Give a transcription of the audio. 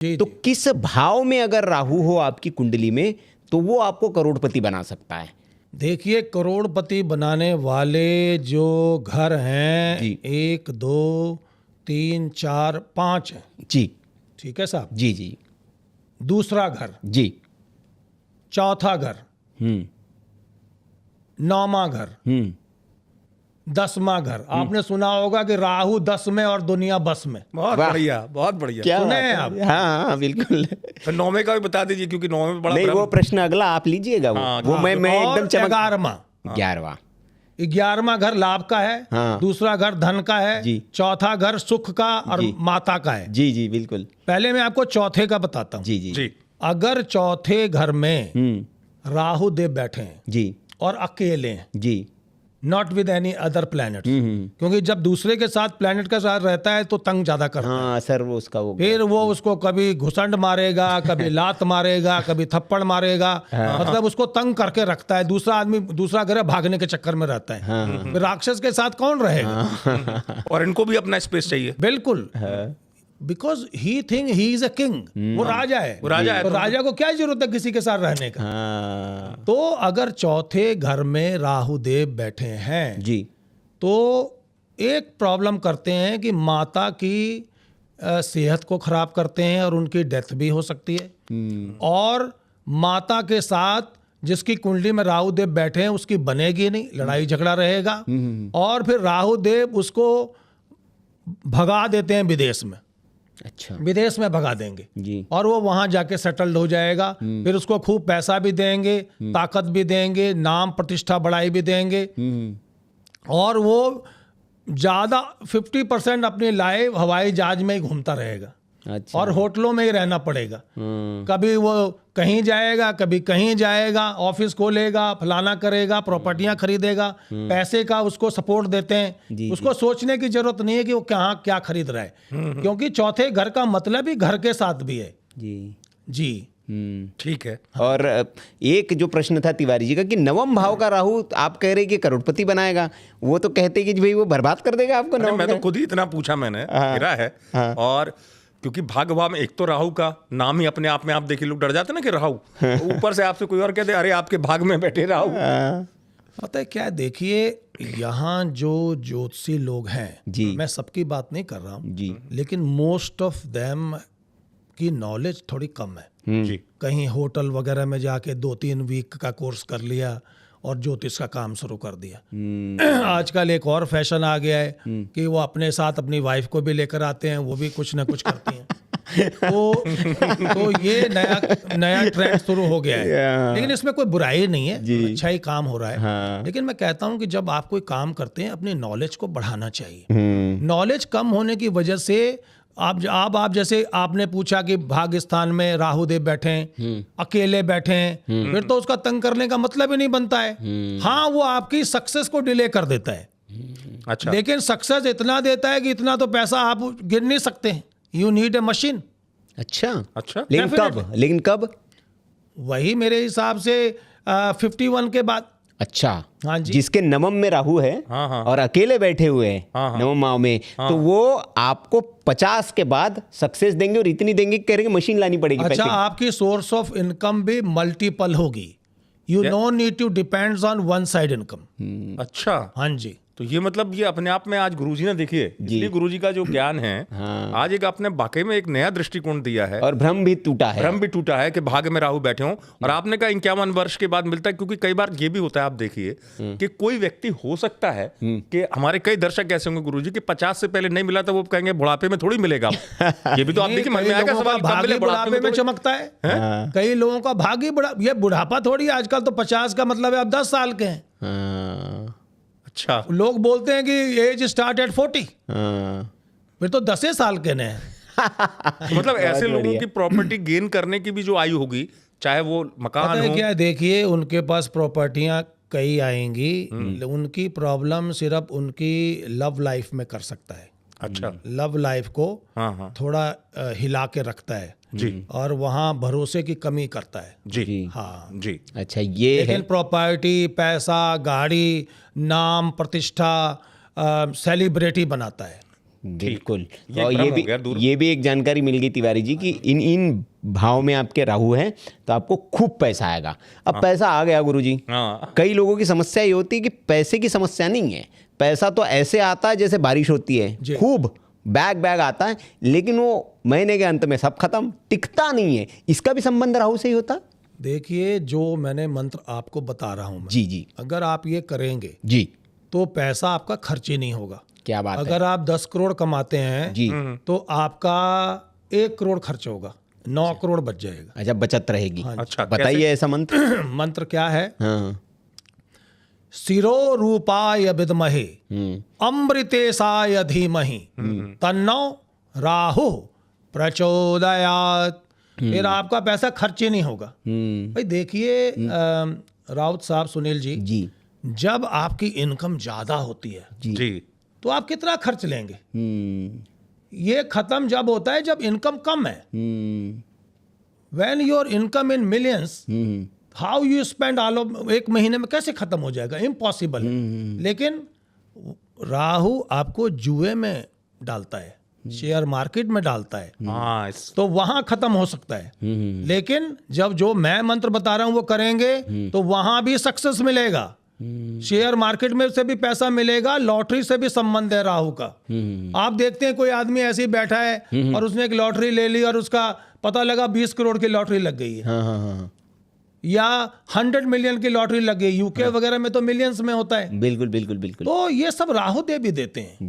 तो किस भाव में अगर राहु हो आपकी कुंडली में तो वो आपको करोड़पति बना सकता है? देखिए, करोड़पति बनाने वाले जो घर हैं जी। 1 2 3 4 5 हैं। जी ठीक है साहब। जी जी दूसरा घर, जी। चौथा घर, हम्म 9वां घर, 10वां घर। आपने सुना होगा कि राहु 10 में और दुनिया बस में। बहुत वाह। बढ़िया, बहुत बढ़िया। क्या सुने बात हैं है? आप? हाँ हाँ बिल्कुल। फिर 9वें का भी बता दीजिए, क्योंकि 9वें में बड़ा नहीं, वो प्रश्न अगला आप लीजिएगा। वो मैं और एकदम चमक 11वां 11वां घर लाभ का है। हाँ। दूसरा घर धन का है। जी। चौथा घर सुख का और जी। माता का है। जी जी बिल्कुल। पहले मैं आपको चौथे का बताता हूँ। जी जी जी। अगर चौथे घर में राहु देव बैठे हैं जी और अकेले हैं, जी not with any other planet, क्योंकि जब दूसरे के साथ प्लैनेट के साथ रहता है तो तंग ज्यादा करता है। हाँ सर, वो उसका वो फिर वो उसको कभी घुसंड मारेगा, कभी लात मारेगा, कभी थप्पड़ मारेगा। मतलब उसको तंग करके रखता है। दूसरा आदमी, दूसरा ग्रह भागने के चक्कर में रहता है। फिर राक्षस के साथ कौन रहेगा? और इनको भी अपना स्पेस चाहिए। बिल्कुल, because he think he is a king. वो राजा है। वो राजा है, तो राजा को क्या जरूरत है किसी के साथ रहने का? हाँ तो अगर चौथे घर में राहु देव बैठे हैं जी तो एक प्रॉब्लम करते हैं कि माता की सेहत को खराब करते हैं और उनकी डेथ भी हो सकती है। और माता के साथ जिसकी कुंडली में राहु देव बैठे हैं उसकी बनेगी नहीं, लड़ाई झगड़ा रहेगा। और फिर राहु देव उसको भगा देते हैं विदेश में। अच्छा विदेश में भगा देंगे जी और वो वहां जाके सेटल्ड हो जाएगा। फिर उसको खूब पैसा भी देंगे, ताकत भी देंगे, नाम प्रतिष्ठा बढ़ाई भी देंगे। और वो ज्यादा 50% अपनी लाइफ हवाई जहाज में ही घूमता रहेगा। अच्छा और होटलों में ही रहना पड़ेगा। कभी वो कहीं जाएगा, कभी कहीं जाएगा, ऑफिस खोलेगा, फलाना करेगा, प्रॉपर्टियां खरीदेगा। पैसे का उसको सपोर्ट देते हैं। उसको सोचने की जरूरत नहीं है कि वो कहाँ क्या खरीद रहा है, क्योंकि चौथे घर का मतलब ही घर के साथ भी है। जी जी ठीक है। और एक जो प्रश्न था तिवारी जी का कि 9वें भाव का राहु आप कह रहे कि करोड़पति बनाएगा, वो तो कहते कि भाई वो बर्बाद कर देगा आपको। मैं तो खुद ही इतना पूछा मैंने, गिरा है। और क्योंकि भाग्य भाव में एक तो राहु का नाम ही अपने आप में, आप देखिए लोग डर जाते ना कि राहु, ऊपर से आपसे कोई और कहते अरे आपके भाग में बैठे राहु। पता है क्या, देखिए यहाँ जो ज्योतिषी लोग हैं, मैं सबकी बात नहीं कर रहा हूँ जी, लेकिन मोस्ट ऑफ देम की नॉलेज थोड़ी कम है। जी। कहीं होटल वगैरह में जाके 2-3 वीक का कोर्स कर लिया और ज्योतिष का काम शुरू कर दिया। आजकल एक और फैशन आ गया है कि वो अपने साथ अपनी वाइफ को भी लेकर आते हैं, वो भी कुछ ना कुछ करती हैं। तो ये नया ट्रेंड शुरू हो गया है। लेकिन इसमें कोई बुराई नहीं है, अच्छा ही काम हो रहा है। लेकिन मैं कहता हूं कि जब आप कोई काम करते हैं अपनी नॉलेज को बढ़ाना चाहिए। नॉलेज कम होने की वजह से आप जैसे आपने पूछा कि भाग्य स्थान में राहु देव बैठे हैं, अकेले बैठे हैं, फिर तो उसका तंग करने का मतलब ही नहीं बनता है। हाँ, वो आपकी सक्सेस को डिले कर देता है। अच्छा। लेकिन सक्सेस इतना देता है कि इतना तो पैसा आप गिन नहीं सकते हैं। You need a machine. अच्छा अच्छा। लेकिन कब? वही मेरे हिसाब से 51 के बाद। अच्छा हाँ जी। जिसके 9वें में राहु है और अकेले बैठे हुए हैं 9वें भाव में, तो वो आपको 50 के बाद सक्सेस देंगे और इतनी देंगे कि कह रहे मशीन लानी पड़ेगी। अच्छा, पैसे। आपकी सोर्स ऑफ इनकम भी मल्टीपल होगी। You no need to depends on one side income. अच्छा। हाँ जी। तो ये मतलब ये अपने आप में आज गुरुजी ने, देखिए इसलिए गुरुजी का जो ज्ञान है आज एक आपने वाकई में एक नया दृष्टिकोण दिया है। और भ्रम भी टूटा है कि भाग्य में राहु बैठे हों। और आपने कहा 51 वर्ष के बाद मिलता है, क्योंकि कई बार ये भी होता है, आप देखिए कि कोई व्यक्ति हो सकता है कि हमारे कई दर्शक ऐसे होंगे गुरुजी कि 50 से पहले नहीं मिला तो वो कहेंगे बुढ़ापे में थोड़ी मिलेगा। ये भी तो आप देखिए मन में आएगा सवाल, कब मिले? बुढ़ापे में चमकता है। कई लोगों का भाग्य ये बुढ़ापा थोड़ी, आजकल तो 50 का मतलब है आप 10 साल के हैं। अच्छा। लोग बोलते हैं कि एज स्टार्ट एट 40, फिर तो 10 साल के ने। मतलब ऐसे लोगों की प्रॉपर्टी गेन करने की भी जो आयु होगी, चाहे वो मकान हो, क्या देखिए उनके पास प्रॉपर्टियां कई आएंगी, उनकी प्रॉब्लम सिर्फ उनकी लव लाइफ में कर सकता है। अच्छा। लव लाइफ को थोड़ा हिला के रखता है जी, और वहाँ भरोसे की कमी करता है। जी हाँ जी। अच्छा, ये लेकिन प्रॉपर्टी, पैसा, गाड़ी, नाम, प्रतिष्ठा, सेलिब्रिटी बनाता है। बिल्कुल। ये और भ्रम ये हो भी गया दूर। ये भी एक जानकारी मिल गई तिवारी जी कि इन भाव में आपके राहु है तो आपको खूब पैसा आएगा। अब पैसा आ गया गुरुजी, हाँ कई लोगों की समस्या ये होती है कि पैसे की समस्या नहीं है, पैसा तो ऐसे आता है जैसे बारिश होती है, जी। खूब बैग आता है, लेकिन वो महीने के अंत में सब खत्म, टिकता नहीं है। इसका भी संबंध राहु से ही होता है? देखिए, जो मैंने मंत्र आपको बता रहा हूं मैं, जी जी अगर आप ये करेंगे जी। तो पैसा आपका खर्च ही नहीं होगा। क्या बात है। अगर आप 10 करोड़ कमाते हैं जी। तो आपका 1 करोड़ खर्च होगा, 9 करोड़ बच जाएगा। अच्छा, बचत रहेगी। अच्छा, बताइए ऐसा मंत्र। मंत्र क्या है? हाँ। शिरो रूपाय विद्महे अमृतेशाय धीमहि तन्नो राहु प्रचोदयात्। फिर आपका पैसा खर्च ही नहीं होगा। भाई देखिए राउत साहब, सुनील जी, जी जब आपकी इनकम ज्यादा होती है जी तो आप कितना खर्च लेंगे? ये खत्म जब होता है जब इनकम कम है। When your income in millions, how you spend all of, एक महीने में कैसे खत्म हो जाएगा? इम्पॉसिबल है। लेकिन राहु आपको जुए में डालता है, शेयर मार्केट में डालता है, हाँ तो वहां खत्म हो सकता है। लेकिन जब जो मैं मंत्र बता रहा हूं वो करेंगे तो वहां भी सक्सेस मिलेगा, शेयर मार्केट में से भी पैसा मिलेगा, लॉटरी से भी संबंध है राहु का। आप देखते हैं कोई आदमी ऐसे ही बैठा है और उसने एक लॉटरी ले ली और उसका पता लगा 20 करोड़ की लॉटरी लग गई है, हाँ हाँ हाँ, या 100 मिलियन की लॉटरी लग गई। यूके वगैरह में तो मिलियंस में होता है। बिल्कुल बिल्कुल बिल्कुल। तो ये सब राहु देवी देते हैं।